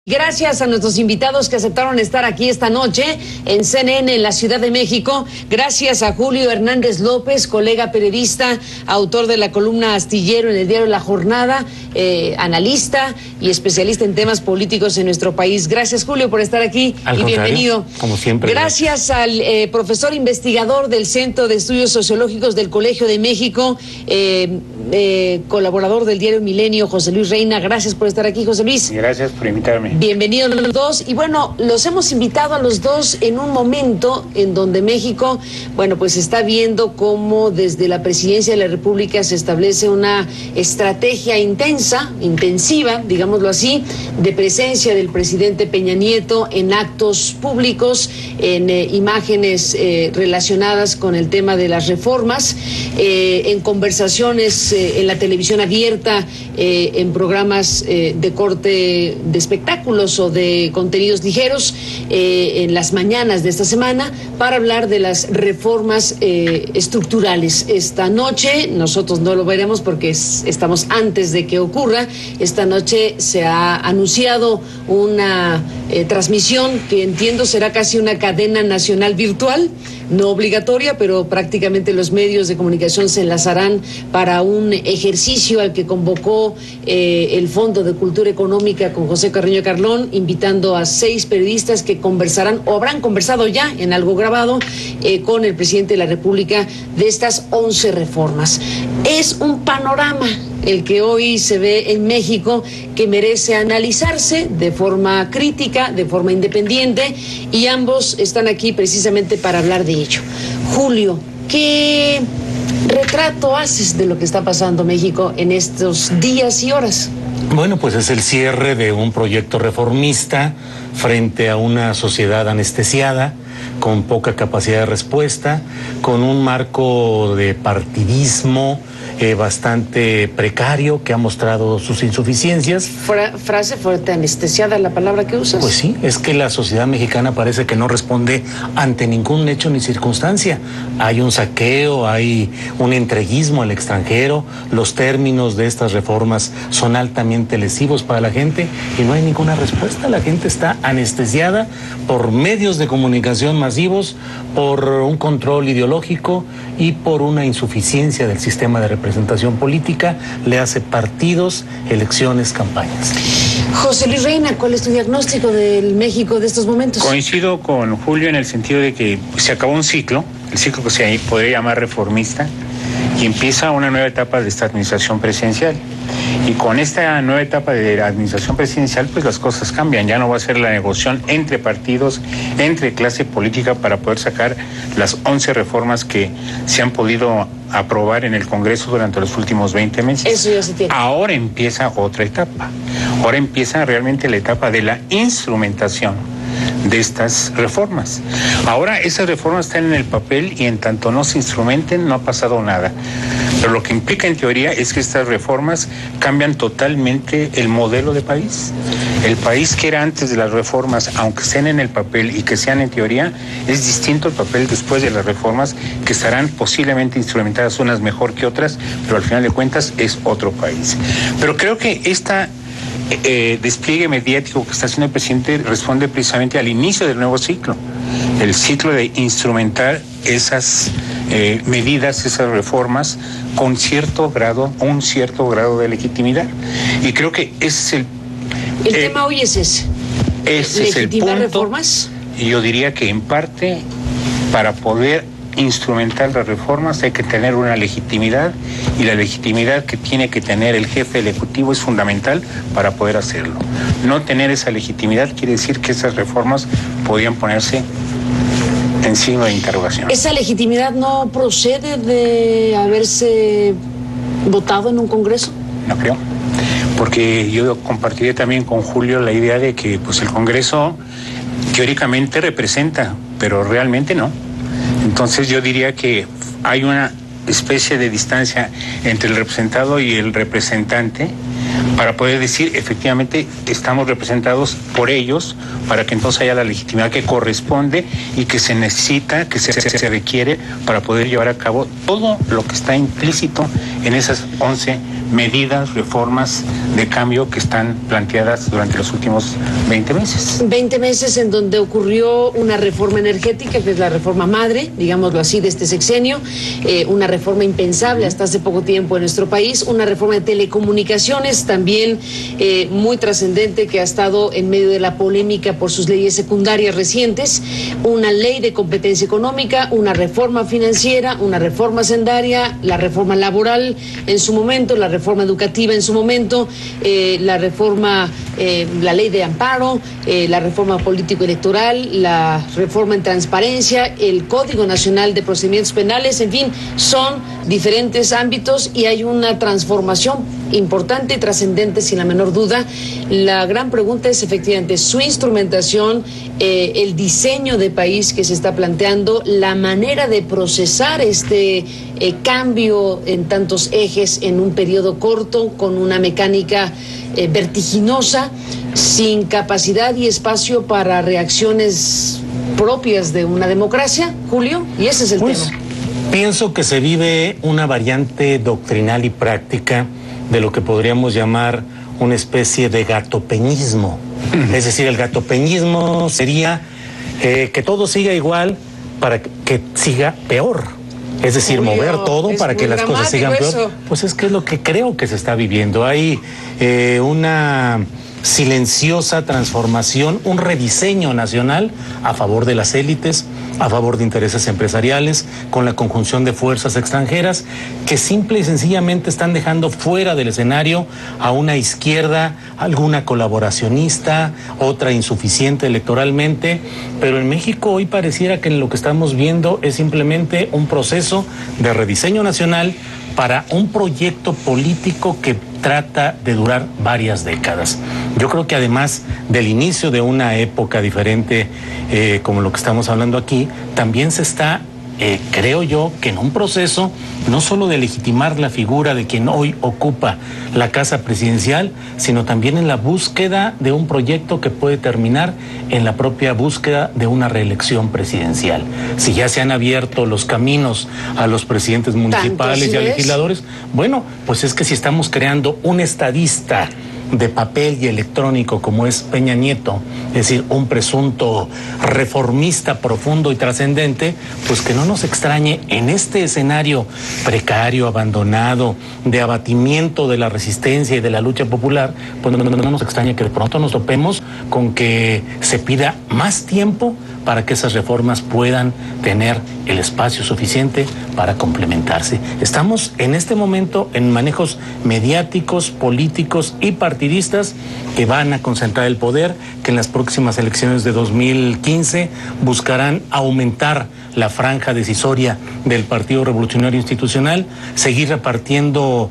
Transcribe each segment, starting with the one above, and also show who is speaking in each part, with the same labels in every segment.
Speaker 1: Gracias a nuestros invitados que aceptaron estar aquí esta noche en CNN en la Ciudad de México. Gracias a Julio Hernández López, colega periodista, autor de la columna Astillero en el diario La Jornada, analista y especialista en temas políticos en nuestro país. Gracias, Julio, por estar aquí y bienvenido.
Speaker 2: Como siempre.
Speaker 1: Gracias al profesor investigador del Centro de Estudios Sociológicos del Colegio de México, colaborador del diario Milenio, José Luis Reina. Gracias por estar aquí, José Luis.
Speaker 3: Gracias por invitarme.
Speaker 1: Bienvenidos los dos. Y bueno, los hemos invitado a los dos en un momento en donde México, bueno, pues está viendo cómo desde la Presidencia de la República se establece una estrategia intensiva, digámoslo así, de presencia del presidente Peña Nieto en actos públicos, en imágenes relacionadas con el tema de las reformas, en conversaciones en la televisión abierta, en programas de corte de espectáculos o de contenidos ligeros en las mañanas de esta semana para hablar de las reformas estructurales. Esta noche, nosotros no lo veremos porque estamos antes de que ocurra, esta noche se ha anunciado una transmisión que entiendo será casi una cadena nacional virtual, no obligatoria, pero prácticamente los medios de comunicación se enlazarán para un ejercicio al que convocó el Fondo de Cultura Económica con José Carreño Carlón, invitando a 6 periodistas que conversarán o habrán conversado ya en algo grabado con el presidente de la República de estas 11 reformas. Es un panorama el que hoy se ve en México que merece analizarse de forma crítica, de forma independiente, y ambos están aquí precisamente para hablar de ello. Julio, ¿qué retrato haces de lo que está pasando en México en estos días y horas?
Speaker 2: Bueno, pues es el cierre de un proyecto reformista frente a una sociedad anestesiada, con poca capacidad de respuesta, con un marco de partidismo bastante precario que ha mostrado sus insuficiencias.
Speaker 1: Frase fuerte, anestesiada, la palabra que usas.
Speaker 2: Pues sí, es que la sociedad mexicana parece que no responde ante ningún hecho ni circunstancia. Hay un saqueo, hay un entreguismo al extranjero, los términos de estas reformas son altamente lesivos para la gente y no hay ninguna respuesta. La gente está anestesiada por medios de comunicación masivos, por un control ideológico y por una insuficiencia del sistema de representación política, le hace partidos, elecciones, campañas.
Speaker 1: José Luis Reina, ¿cuál es tu diagnóstico del México de estos momentos?
Speaker 3: Coincido con Julio en el sentido de que se acabó un ciclo, el ciclo que se podría llamar reformista, y empieza una nueva etapa de esta administración presidencial. Y con esta nueva etapa de la administración presidencial, pues las cosas cambian. Ya no va a ser la negociación entre partidos, entre clase política para poder sacar las 11 reformas que se han podido aprobar en el Congreso durante los últimos 20 meses.
Speaker 1: Eso ya se tiene.
Speaker 3: Ahora empieza otra etapa. Ahora empieza realmente la etapa de la instrumentación de estas reformas. Ahora esas reformas están en el papel y en tanto no se instrumenten no ha pasado nada. Pero lo que implica en teoría es que estas reformas cambian totalmente el modelo de país. El país que era antes de las reformas, aunque estén en el papel y que sean en teoría, es distinto el papel después de las reformas, que estarán posiblemente instrumentadas unas mejor que otras, pero al final de cuentas es otro país. Pero creo que esta despliegue mediático que está haciendo el presidente responde precisamente al inicio del nuevo ciclo, el ciclo de instrumentar esas medidas, esas reformas con un cierto grado de legitimidad. Y creo que ese es
Speaker 1: el tema hoy es ese.
Speaker 3: Ese es el punto.
Speaker 1: ¿Legitimar reformas?
Speaker 3: Y yo diría que en parte, para poder instrumentar las reformas hay que tener una legitimidad, y la legitimidad que tiene que tener el jefe del Ejecutivo es fundamental para poder hacerlo. No tener esa legitimidad quiere decir que esas reformas podían ponerse en signo de interrogación.
Speaker 1: ¿Esa legitimidad no procede de haberse votado en un Congreso?
Speaker 3: No creo, porque yo compartiré también con Julio la idea de que pues el Congreso teóricamente representa, pero realmente no. Entonces yo diría que hay una especie de distancia entre el representado y el representante para poder decir efectivamente estamos representados por ellos, para que entonces haya la legitimidad que corresponde y que se necesita, que se requiere para poder llevar a cabo todo lo que está implícito en esas 11 medidas, reformas de cambio que están planteadas durante los últimos 20 meses.
Speaker 1: 20 meses en donde ocurrió una reforma energética, que es la reforma madre, digámoslo así, de este sexenio, una reforma impensable hasta hace poco tiempo en nuestro país, una reforma de telecomunicaciones también muy trascendente, que ha estado en medio de la polémica por sus leyes secundarias recientes, una ley de competencia económica, una reforma financiera, una reforma hacendaria, la reforma laboral en su momento, la reforma educativa en su momento, la reforma, la ley de amparo, la reforma político-electoral, la reforma en transparencia, el Código Nacional de Procedimientos Penales, en fin, son diferentes ámbitos y hay una transformación importante y trascendente sin la menor duda. La gran pregunta es efectivamente su instrumentación, el diseño de país que se está planteando, la manera de procesar este cambio en tantos ejes en un periodo corto, con una mecánica vertiginosa, sin capacidad y espacio para reacciones propias de una democracia, Julio, y ese es el tema.
Speaker 2: Pienso que se vive una variante doctrinal y práctica de lo que podríamos llamar una especie de gatopeñismo. Es decir, el gatopeñismo sería que todo siga igual para que siga peor. Es decir, Julio, mover todo para que las cosas sigan peor. Eso. Pues es que es lo que creo que se está viviendo. Hay una silenciosa transformación, un rediseño nacional a favor de las élites, a favor de intereses empresariales, con la conjunción de fuerzas extranjeras que simple y sencillamente están dejando fuera del escenario a una izquierda, alguna colaboracionista, otra insuficiente electoralmente, pero en México hoy pareciera que lo que estamos viendo es simplemente un proceso de rediseño nacional para un proyecto político que trata de durar varias décadas. Yo creo que además del inicio de una época diferente, como lo que estamos hablando aquí, también se está, creo yo, que en un proceso no solo de legitimar la figura de quien hoy ocupa la casa presidencial, sino también en la búsqueda de un proyecto que puede terminar en la propia búsqueda de una reelección presidencial. Si ya se han abierto los caminos a los presidentes municipales y a legisladores, bueno, pues es que si estamos creando un estadista de papel y electrónico como es Peña Nieto, es decir, un presunto reformista profundo y trascendente, pues que no nos extrañe en este escenario precario, abandonado, de abatimiento de la resistencia y de la lucha popular, pues no nos extrañe que de pronto nos topemos con que se pida más tiempo para que esas reformas puedan tener el espacio suficiente para complementarse. Estamos en este momento en manejos mediáticos, políticos y partidistas que van a concentrar el poder, que en las próximas elecciones de 2015 buscarán aumentar la franja decisoria del Partido Revolucionario Institucional, seguir repartiendo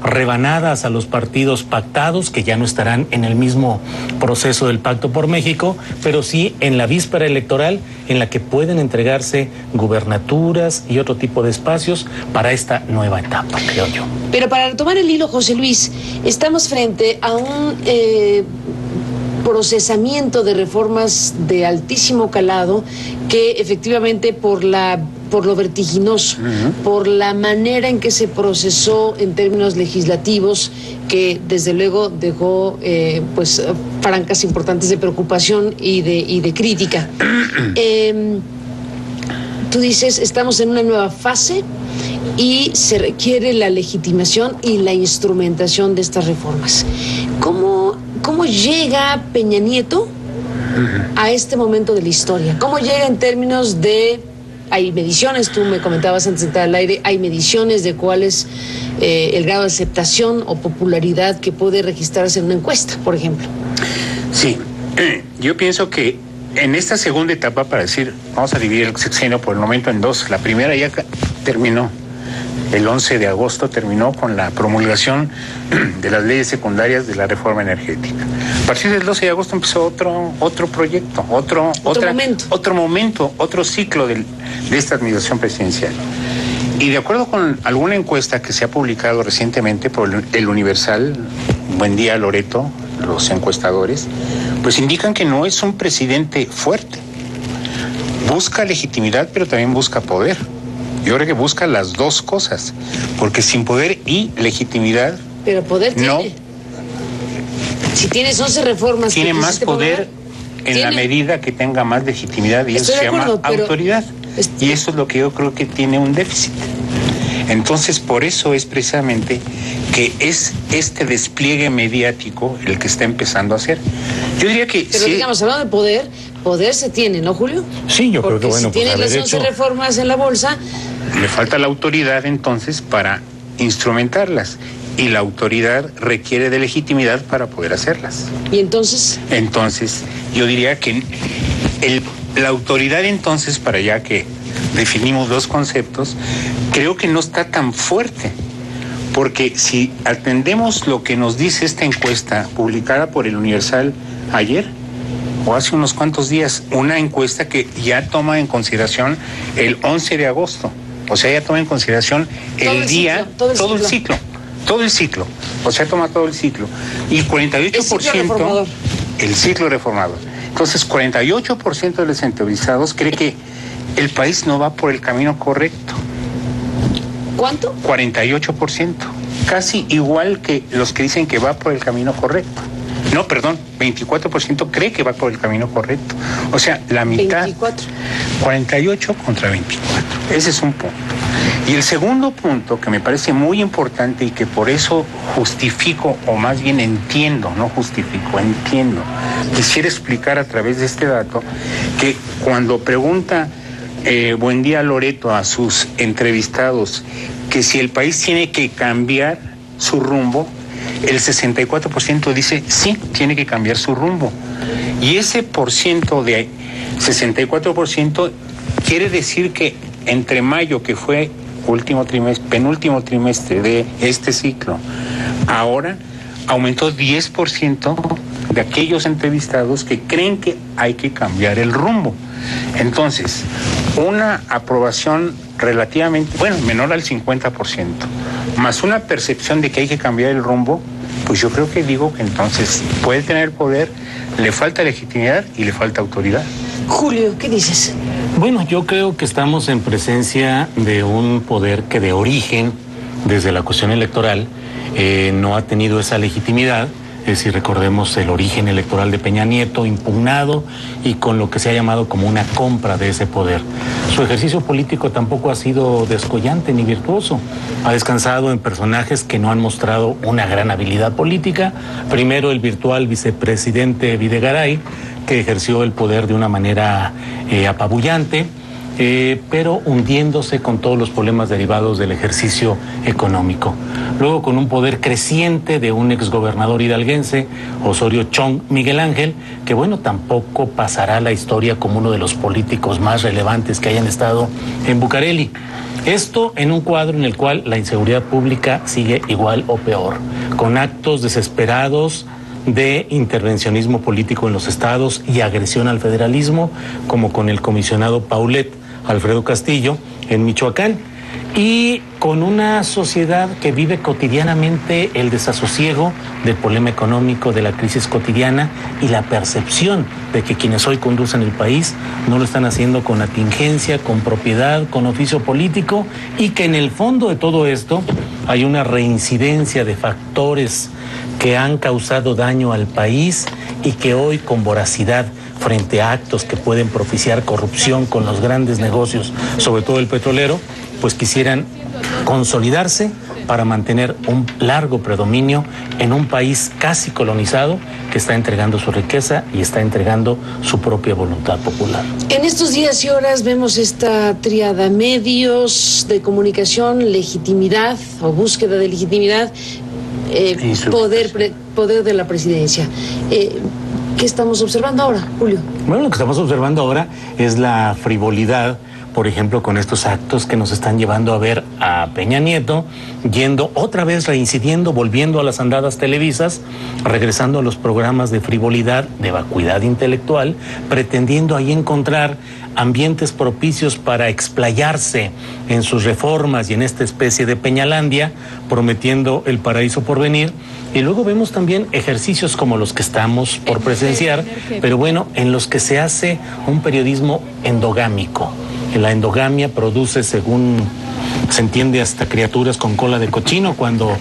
Speaker 2: rebanadas a los partidos pactados, que ya no estarán en el mismo proceso del Pacto por México, pero sí en la víspera electoral en la que pueden entregarse gubernaturas y otro tipo de espacios para esta nueva etapa, creo yo.
Speaker 1: Pero para retomar el hilo, José Luis, estamos frente a un procesamiento de reformas de altísimo calado que efectivamente por lo vertiginoso, por la manera en que se procesó en términos legislativos, que desde luego dejó pues francas importantes de preocupación y de crítica. Tú dices, estamos en una nueva fase y se requiere la legitimación y la instrumentación de estas reformas. ¿Cómo llega Peña Nieto a este momento de la historia? ¿Cómo llega en términos de... Hay mediciones, tú me comentabas antes de entrar al aire, hay mediciones de cuál es el grado de aceptación o popularidad que puede registrarse en una encuesta, por ejemplo.
Speaker 3: Sí, yo pienso que en esta segunda etapa, para decir, vamos a dividir el sexenio por el momento en dos. La primera ya terminó. El 11 de agosto terminó con la promulgación de las leyes secundarias de la reforma energética. A partir del 12 de agosto empezó otro proyecto, otro momento, otro ciclo de esta administración presidencial. Y de acuerdo con alguna encuesta que se ha publicado recientemente por El Universal, buen día Loreto, los encuestadores, pues indican que no es un presidente fuerte. Busca legitimidad, pero también busca poder. Yo creo que busca las dos cosas, porque sin poder y legitimidad...
Speaker 1: Pero poder tiene.
Speaker 3: No.
Speaker 1: Si tienes 11 reformas...
Speaker 3: Tiene más poder en la medida que tenga más legitimidad, y eso se llama autoridad. Y eso es lo que yo creo que tiene un déficit. Entonces, por eso es precisamente que es este despliegue mediático el que está empezando a hacer. Yo diría que...
Speaker 1: Pero digamos, hablando de poder se tiene, ¿no, Julio?
Speaker 2: Sí, yo creo que bueno,
Speaker 1: si tienes las 11 reformas en la bolsa...
Speaker 3: Le falta la autoridad entonces para instrumentarlas, y la autoridad requiere de legitimidad para poder hacerlas.
Speaker 1: ¿Y entonces?
Speaker 3: Entonces, yo diría que la autoridad entonces, para ya que definimos dos conceptos, creo que no está tan fuerte, porque si atendemos lo que nos dice esta encuesta publicada por el Universal ayer, o hace unos cuantos días, una encuesta que ya toma en consideración el 11 de agosto, o sea, ya toma en consideración el día, todo el ciclo, o sea, toma todo el ciclo, y 48%, el ciclo reformador. Entonces, 48% de los entrevistados cree que el país no va por el camino correcto.
Speaker 1: ¿Cuánto?
Speaker 3: 48%, casi igual que los que dicen que va por el camino correcto. No, perdón, 24% cree que va por el camino correcto. O sea, la mitad.
Speaker 1: 24.
Speaker 3: 48 contra 24. Ese es un punto. Y el segundo punto que me parece muy importante y que por eso justifico, o más bien entiendo, no justifico, entiendo. Quisiera explicar a través de este dato que cuando pregunta Buendía Loreto a sus entrevistados que si el país tiene que cambiar su rumbo, el 64% dice sí, tiene que cambiar su rumbo. Y ese porciento de 64% quiere decir que entre mayo, que fue penúltimo trimestre de este ciclo, ahora aumentó 10% de aquellos entrevistados que creen que hay que cambiar el rumbo. Entonces, una aprobación relativamente, menor al 50%, más una percepción de que hay que cambiar el rumbo, pues yo creo que digo que entonces puede tener poder, le falta legitimidad y le falta autoridad.
Speaker 1: Julio, ¿qué dices?
Speaker 2: Bueno, yo creo que estamos en presencia de un poder que de origen, desde la cuestión electoral, no ha tenido esa legitimidad. Si recordemos el origen electoral de Peña Nieto, impugnado y con lo que se ha llamado como una compra de ese poder. Su ejercicio político tampoco ha sido descollante ni virtuoso. Ha descansado en personajes que no han mostrado una gran habilidad política. Primero el virtual vicepresidente Videgaray, que ejerció el poder de una manera apabullante, pero hundiéndose con todos los problemas derivados del ejercicio económico. Luego con un poder creciente de un exgobernador hidalguense, Osorio Chong Miguel Ángel, que tampoco pasará a la historia como uno de los políticos más relevantes que hayan estado en Bucareli. Esto en un cuadro en el cual la inseguridad pública sigue igual o peor, con actos desesperados de intervencionismo político en los estados y agresión al federalismo, como con el comisionado Paulet Alfredo Castillo en Michoacán, y con una sociedad que vive cotidianamente el desasosiego del problema económico, de la crisis cotidiana y la percepción de que quienes hoy conducen el país no lo están haciendo con atingencia, con propiedad, con oficio político, y que en el fondo de todo esto hay una reincidencia de factores que han causado daño al país y que hoy con voracidad frente a actos que pueden propiciar corrupción con los grandes negocios, sobre todo el petrolero, pues quisieran consolidarse para mantener un largo predominio en un país casi colonizado que está entregando su riqueza y está entregando su propia voluntad popular.
Speaker 1: En estos días y horas vemos esta tríada: medios de comunicación, legitimidad o búsqueda de legitimidad, poder de la presidencia. ¿Qué estamos observando ahora, Julio?
Speaker 2: Bueno, lo que estamos observando ahora es la frivolidad, por ejemplo, con estos actos que nos están llevando a ver a Peña Nieto yendo otra vez, reincidiendo, volviendo a las andadas televisas, regresando a los programas de frivolidad, de vacuidad intelectual, pretendiendo ahí encontrar ambientes propicios para explayarse en sus reformas y en esta especie de Peñalandia, prometiendo el paraíso por venir. Y luego vemos también ejercicios como los que estamos por presenciar, pero en los que se hace un periodismo endogámico, La endogamia produce, según se entiende, hasta criaturas con cola de cochino cuando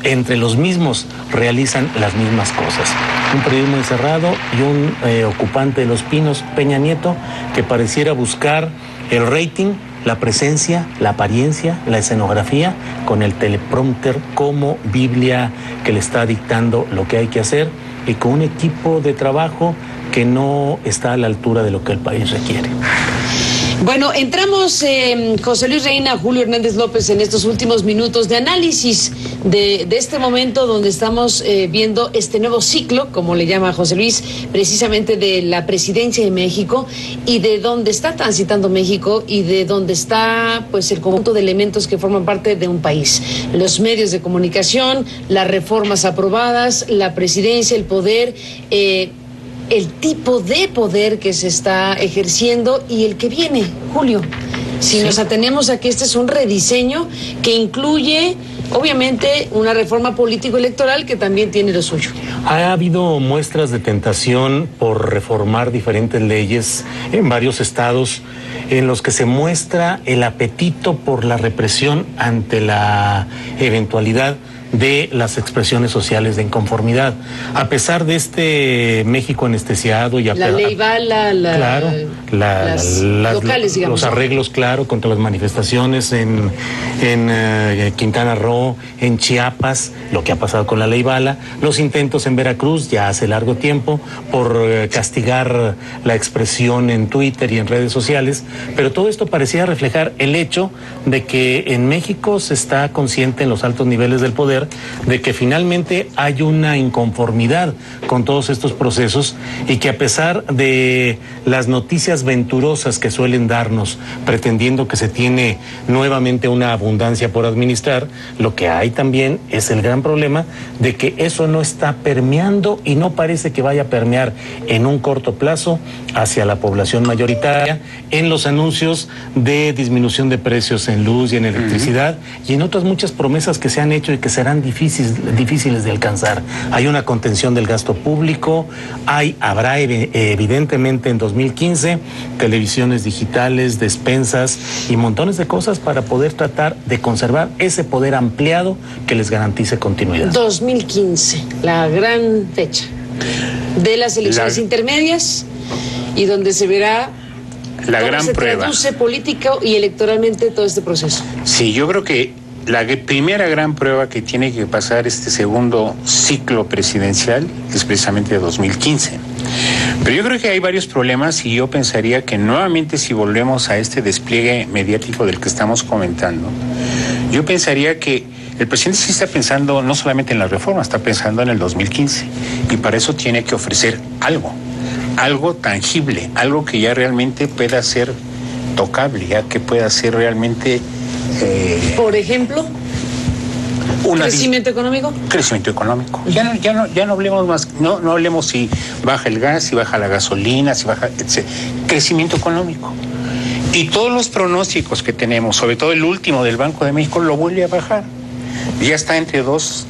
Speaker 2: entre los mismos realizan las mismas cosas. Un periodismo encerrado y un ocupante de Los Pinos, Peña Nieto, que pareciera buscar el rating, la presencia, la apariencia, la escenografía, con el teleprompter como Biblia que le está dictando lo que hay que hacer, y con un equipo de trabajo que no está a la altura de lo que el país requiere.
Speaker 1: Bueno, entramos, José Luis Reina, Julio Hernández López, en estos últimos minutos de análisis de este momento donde estamos viendo este nuevo ciclo, como le llama José Luis, precisamente de la presidencia de México y de dónde está transitando México y de dónde está pues el conjunto de elementos que forman parte de un país. Los medios de comunicación, las reformas aprobadas, la presidencia, el poder, el tipo de poder que se está ejerciendo y el que viene, Julio. Si nos atenemos a que este es un rediseño que incluye, obviamente, una reforma político-electoral que también tiene lo suyo.
Speaker 2: Ha habido muestras de tentación por reformar diferentes leyes en varios estados en los que se muestra el apetito por la represión ante la eventualidad de las expresiones sociales de inconformidad. A pesar de este México anestesiado y
Speaker 1: la ley Bala,
Speaker 2: claro, las
Speaker 1: locales, digamos,
Speaker 2: los arreglos, claro, contra las manifestaciones en Quintana Roo, en Chiapas, lo que ha pasado con la ley Bala, los intentos en Veracruz ya hace largo tiempo por castigar la expresión en Twitter y en redes sociales, pero todo esto parecía reflejar el hecho de que en México se está consciente en los altos niveles del poder de que finalmente hay una inconformidad con todos estos procesos y que a pesar de las noticias venturosas que suelen darnos pretendiendo que se tiene nuevamente una abundancia por administrar, lo que hay también es el gran problema de que eso no está permeando y no parece que vaya a permear en un corto plazo hacia la población mayoritaria en los anuncios de disminución de precios en luz y en electricidad y en otras muchas promesas que se han hecho y que serán difíciles de alcanzar. Hay una contención del gasto público, habrá evidentemente en 2015 televisiones digitales, despensas y montones de cosas para poder tratar de conservar ese poder ampliado que les garantice continuidad.
Speaker 1: 2015, la gran fecha de las elecciones intermedias y donde se verá
Speaker 3: la
Speaker 1: cómo
Speaker 3: gran
Speaker 1: se
Speaker 3: prueba.
Speaker 1: Traduce político y electoralmente todo este proceso.
Speaker 3: Sí, yo creo que la primera gran prueba que tiene que pasar este segundo ciclo presidencial es precisamente de 2015. Pero yo creo que hay varios problemas y yo pensaría que nuevamente si volvemos a este despliegue mediático del que estamos comentando, yo pensaría que el presidente sí está pensando no solamente en la reforma, está pensando en el 2015 y para eso tiene que ofrecer algo tangible, algo que ya realmente pueda ser tocable, ya que pueda ser realmente...
Speaker 1: por ejemplo, ¿crecimiento económico?
Speaker 3: Crecimiento económico. Ya no hablemos más, no hablemos si baja el gas, si baja la gasolina, si baja, etc. Crecimiento económico. Y todos los pronósticos que tenemos, sobre todo el último del Banco de México, lo vuelve a bajar. Ya está entre 2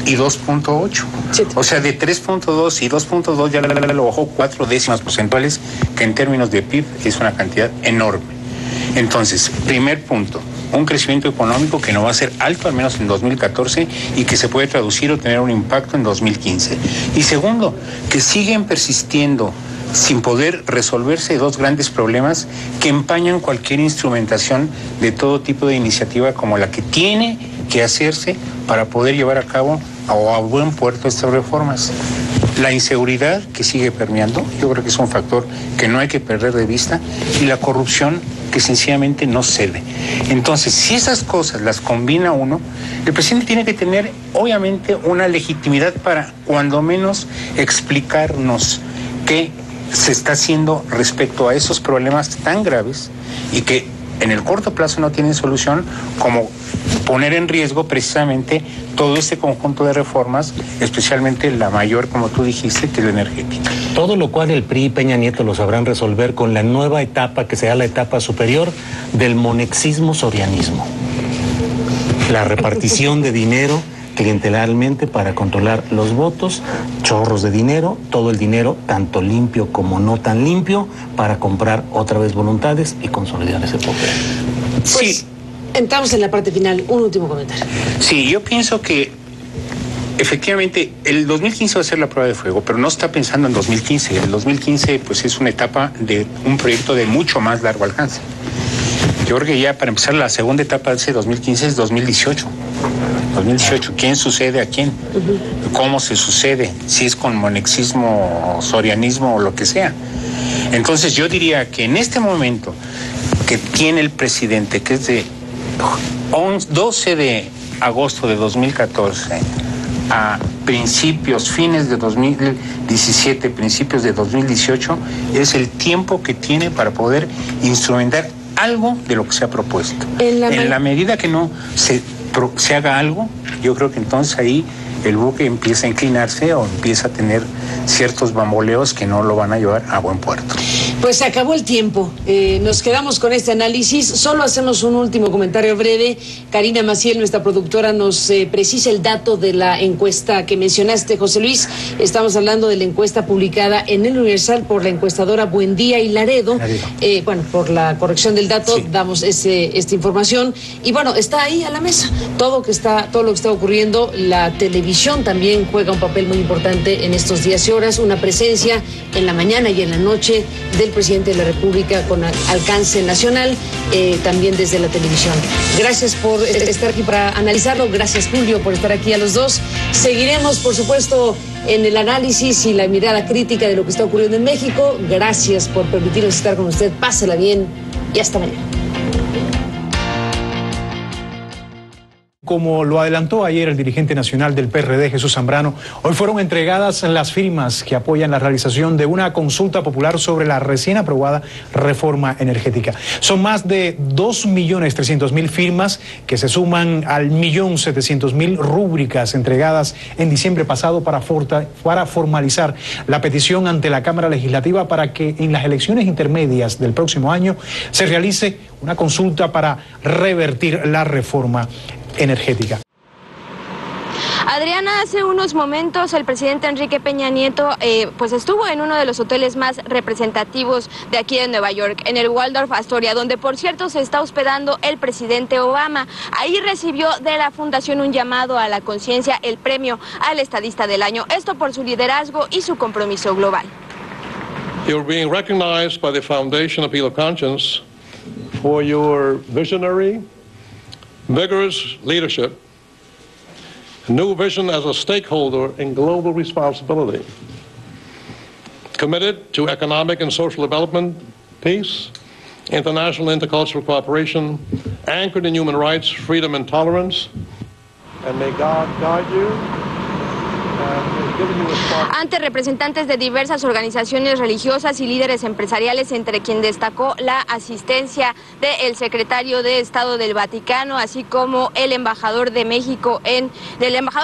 Speaker 3: y 2.8. Sí. O sea, de 3.2 y 2.2 ya lo bajó 4 décimas porcentuales, que en términos de PIB es una cantidad enorme. Entonces, primer punto, un crecimiento económico que no va a ser alto, al menos en 2014, y que se puede traducir o tener un impacto en 2015. Y segundo, que siguen persistiendo sin poder resolverse dos grandes problemas que empañan cualquier instrumentación de todo tipo de iniciativa como la que tiene que hacerse para poder llevar a cabo o a buen puerto estas reformas. La inseguridad que sigue permeando, yo creo que es un factor que no hay que perder de vista, y la corrupción que sencillamente no cede. Entonces, si esas cosas las combina uno, el presidente tiene que tener, obviamente, una legitimidad para, cuando menos, explicarnos qué se está haciendo respecto a esos problemas tan graves y que en el corto plazo no tienen solución, como poner en riesgo precisamente todo este conjunto de reformas, especialmente la mayor, como tú dijiste, que es la energética.
Speaker 2: Todo lo cual el PRI y Peña Nieto lo sabrán resolver con la nueva etapa, que será la etapa superior del monexismo-sorianismo. La repartición de dinero clientelarmente para controlar los votos, chorros de dinero, todo el dinero, tanto limpio como no tan limpio, para comprar otra vez voluntades y consolidar ese poder.
Speaker 1: Pues, sí. Entramos en la parte final. Un último comentario.
Speaker 3: Sí, yo pienso que efectivamente el 2015 va a ser la prueba de fuego, pero no está pensando en 2015. El 2015 pues es una etapa de un proyecto de mucho más largo alcance. Yo creo que ya para empezar la segunda etapa de ese 2015 es 2018. 2018, ¿quién sucede a quién? ¿Cómo se sucede? Si es con monexismo, sorianismo o lo que sea. Entonces yo diría que en este momento que tiene el presidente, que es de 12 de agosto de 2014 a fines de 2017, principios de 2018, es el tiempo que tiene para poder instrumentar algo de lo que se ha propuesto. En la medida que no se haga algo, yo creo que entonces ahí el buque empieza a inclinarse o empieza a tener ciertos bamboleos que no lo van a llevar a buen puerto.
Speaker 1: Pues se acabó el tiempo. Nos quedamos con este análisis. Solo hacemos un último comentario breve. Karina Maciel, nuestra productora, nos precisa el dato de la encuesta que mencionaste, José Luis. Estamos hablando de la encuesta publicada en El Universal por la encuestadora Buendía y Laredo. Bueno, por la corrección del dato, sí, damos esta información. Y bueno, está ahí a la mesa. Todo lo que está ocurriendo. La televisión también juega un papel muy importante en estos días y horas. Una presencia en la mañana y en la noche del presidente de la República con alcance nacional, también desde la televisión. Gracias por estar aquí para analizarlo. Gracias, Julio, por estar aquí a los dos. Seguiremos, por supuesto, en el análisis y la mirada crítica de lo que está ocurriendo en México. Gracias por permitirnos estar con usted. Pásela bien y hasta mañana.
Speaker 4: Como lo adelantó ayer el dirigente nacional del PRD, Jesús Zambrano, hoy fueron entregadas las firmas que apoyan la realización de una consulta popular sobre la recién aprobada reforma energética. Son más de 2.300.000 firmas que se suman al 1.700.000 rúbricas entregadas en diciembre pasado para formalizar la petición ante la Cámara Legislativa para que en las elecciones intermedias del próximo año se realice una consulta para revertir la reforma energética.
Speaker 5: Adriana, hace unos momentos el presidente Enrique Peña Nieto pues estuvo en uno de los hoteles más representativos de aquí de Nueva York, en el Waldorf Astoria, donde por cierto se está hospedando el presidente Obama. Ahí recibió de la fundación un llamado a la conciencia, el premio al estadista del año, esto por su liderazgo y su compromiso global.
Speaker 6: You're being recognized by the Foundation Appeal of Conscience for your visionary, vigorous leadership, new vision as a stakeholder in global responsibility, committed to economic and social development, peace, international and intercultural cooperation, anchored in human rights, freedom and tolerance, and may God guide you.
Speaker 5: Ante representantes de diversas organizaciones religiosas y líderes empresariales, entre quien destacó la asistencia del secretario de Estado del Vaticano, así como el embajador de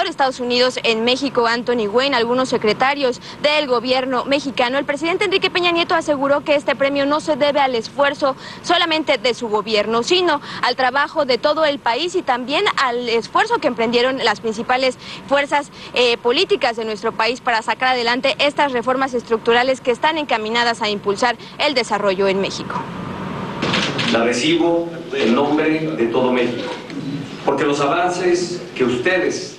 Speaker 5: Estados Unidos en México, Anthony Wayne, algunos secretarios del gobierno mexicano. El presidente Enrique Peña Nieto aseguró que este premio no se debe al esfuerzo solamente de su gobierno, sino al trabajo de todo el país y también al esfuerzo que emprendieron las principales fuerzas políticas de nuestro país para sacar adelante estas reformas estructurales que están encaminadas a impulsar el desarrollo en México.
Speaker 7: La recibo en nombre de todo México, porque los avances que ustedes